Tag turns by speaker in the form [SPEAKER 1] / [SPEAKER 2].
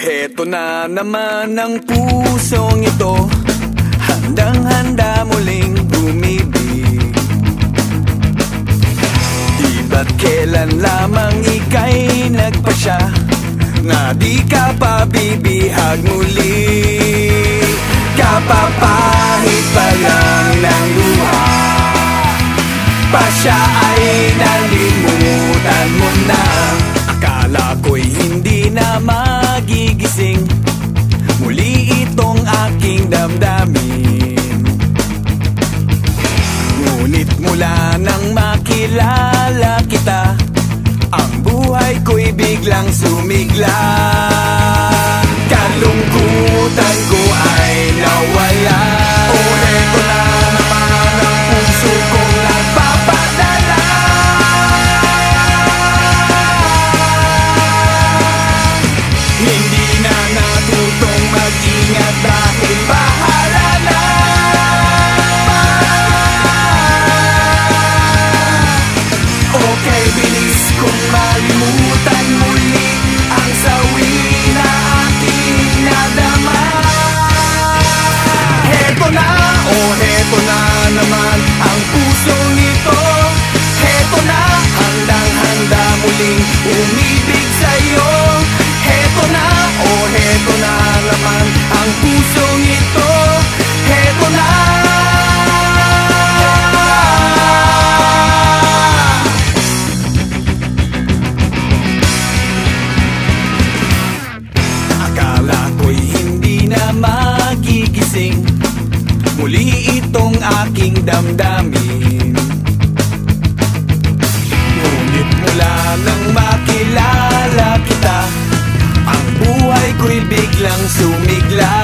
[SPEAKER 1] Heto na naman ang pusong ito, handang-handa muling umibig. Di ba't kailan lamang ika'y nagpasya na di ka pabibihag muli. Kapapahit pa lang ng luha, pasya ay nalimutan mo na. Akala ko'y hindi na magigising muli itong aking damdamin. Ngunit mula nang makilala kita, ang buhay ko'y biglang sumigla. Kalungkutan ko ay nawala. O heto na naman ang puso kong nagpapadala. Hindi na natutong mag-ingat dahil bahala na. Okay, bilis kong malimutan muli ang sawi na aking nadama. Heto na, oh heto na naman ang pusong ito. Heto na, handang-handa muling umibig sa'yo. Heto na, oh heto na naman ang pusong ito. Heto na. Akala ko'y hindi na magigising muli itong aking damdamin. Ngunit mula nang makilala kita, ang buhay ko'y biglang sumigla.